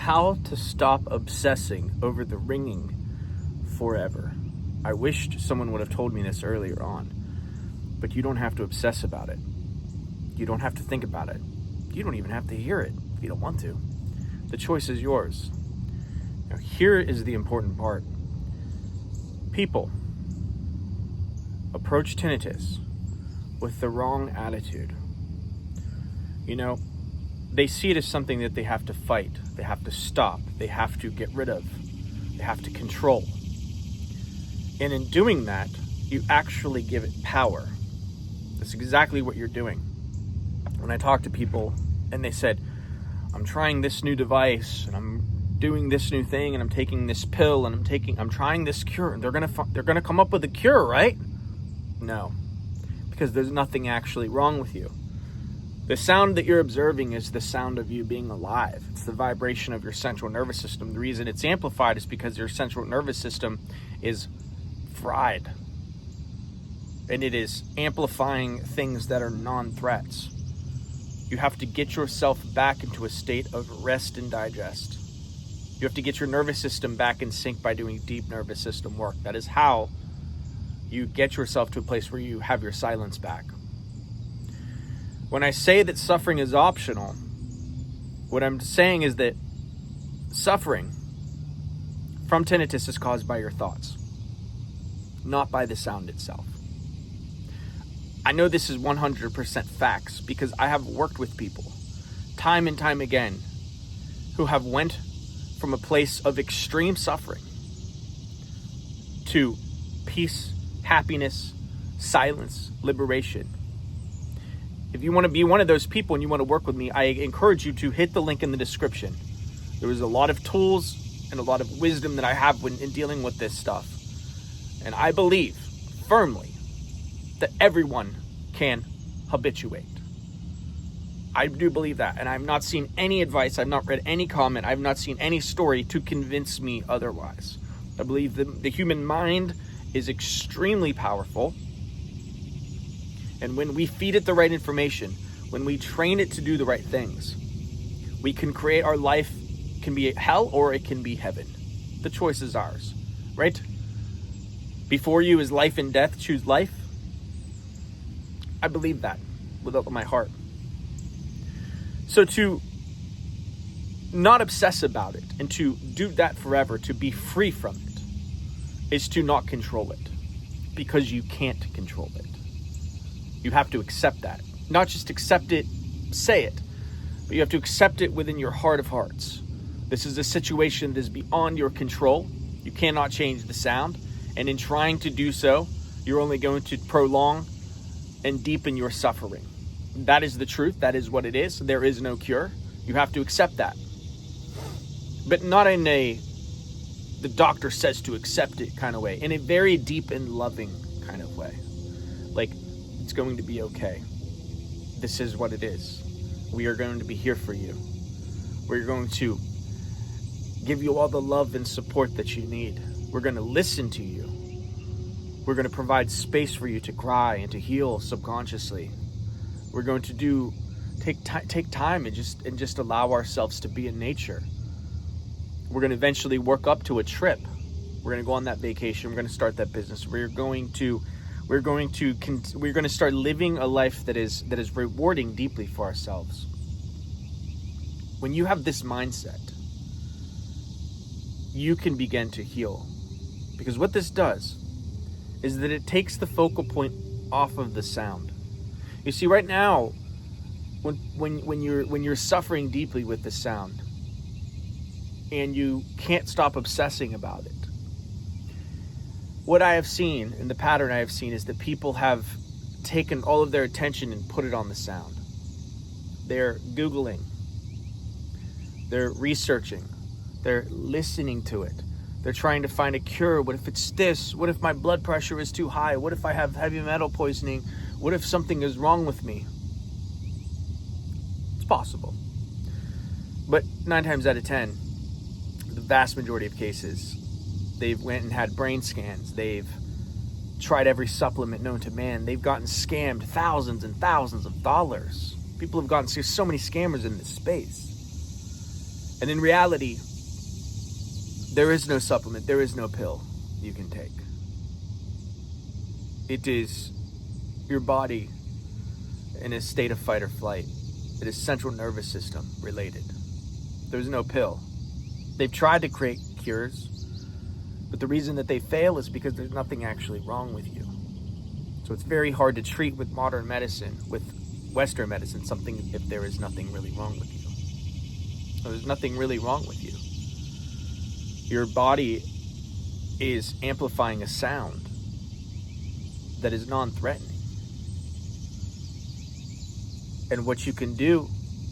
how to stop obsessing over the ringing forever. I wished someone would have told me this earlier on, but you don't have to obsess about it. You don't have to think about it. You don't even have to hear it if you don't want to. The choice is yours. Now, here is the important part. People approach tinnitus with the wrong attitude. They see it as something that they have to fight, they have to stop, they have to get rid of, they have to control. And in doing that, you actually give it power. That's exactly what you're doing. When I talk to people and they said, I'm trying this new device and I'm doing this new thing and I'm taking this pill and I'm trying this cure, and they're gonna come up with a cure, right? No, because there's nothing actually wrong with you. The sound that you're observing is the sound of you being alive. It's the vibration of your central nervous system. The reason it's amplified is because your central nervous system is fried. And it is amplifying things that are non-threats. You have to get yourself back into a state of rest and digest. You have to get your nervous system back in sync by doing deep nervous system work. That is how you get yourself to a place where you have your silence back. When I say that suffering is optional, what I'm saying is that suffering from tinnitus is caused by your thoughts, not by the sound itself. I know this is 100% facts because I have worked with people time and time again who have went from a place of extreme suffering to peace, happiness, silence, liberation. If you want to be one of those people and you want to work with me, I encourage you to hit the link in the description. There is a lot of tools and a lot of wisdom that I have in dealing with this stuff. And I believe firmly that everyone can habituate. I do believe that. And I've not seen any advice. I've not read any comment. I've not seen any story to convince me otherwise. I believe the human mind is extremely powerful. And when we feed it the right information, when we train it to do the right things, we can create our life. Can be hell or it can be heaven. The choice is ours, right? Before you is life and death. Choose life. I believe that with all my heart. So to not obsess about it and to do that forever, to be free from it, is to not control it, because you can't control it. You have to accept that. Not just accept it, say it, but you have to accept it within your heart of hearts. This is a situation that is beyond your control. You cannot change the sound. And in trying to do so, you're only going to prolong and deepen your suffering. That is the truth. That is what it is. There is no cure. You have to accept that. But not in the doctor says to accept it kind of way. In a very deep and loving kind of way. Like, it's going to be okay. This is what it is. We are going to be here for you. We're going to give you all the love and support that you need. We're going to listen to you. We're going to provide space for you to cry and to heal subconsciously. We're going to take time and just allow ourselves to be in nature. We're going to eventually work up to a trip. We're going to go on that vacation. We're going to start that business. We're going to start living a life that is rewarding deeply for ourselves. When you have this mindset, you can begin to heal. Because what this does is that it takes the focal point off of the sound. You see, right now, when you're suffering deeply with the sound and you can't stop obsessing about it, what I have seen, and the pattern I have seen, is that people have taken all of their attention and put it on the sound. They're Googling, they're researching, they're listening to it. They're trying to find a cure. What if it's this? What if my blood pressure is too high? What if I have heavy metal poisoning? What if something is wrong with me? It's possible. But 9 times out of 10, the vast majority of cases, they've went and had brain scans. They've tried every supplement known to man. They've gotten scammed thousands and thousands of dollars. People have gotten so many scammers in this space. And in reality, there is no supplement, there is no pill you can take. It is your body in a state of fight or flight. It is central nervous system related. There's no pill. They've tried to create cures, but the reason that they fail is because there's nothing actually wrong with you. So it's very hard to treat with modern medicine, with Western medicine, something if there is nothing really wrong with you. So there's nothing really wrong with you. Your body is amplifying a sound that is non-threatening. And what you can do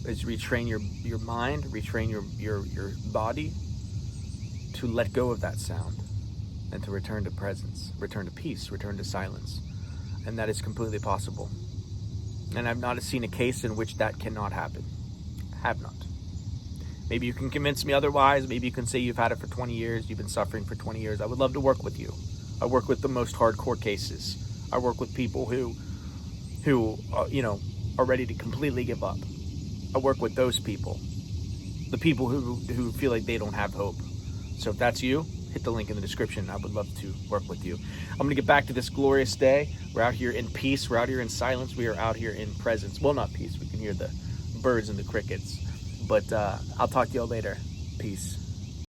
is retrain your mind, retrain your body to let go of that sound and to return to presence, return to peace, return to silence. And that is completely possible. And I've not seen a case in which that cannot happen. Have not. Maybe you can convince me otherwise. Maybe you can say you've had it for 20 years, you've been suffering for 20 years. I would love to work with you. I work with the most hardcore cases. I work with people who are ready to completely give up. I work with those people. The people who feel like they don't have hope. So if that's you, hit the link in the description. I would love to work with you. I'm going to get back to this glorious day. We're out here in peace. We're out here in silence. We are out here in presence. Well, not peace. We can hear the birds and the crickets. But I'll talk to y'all later. Peace.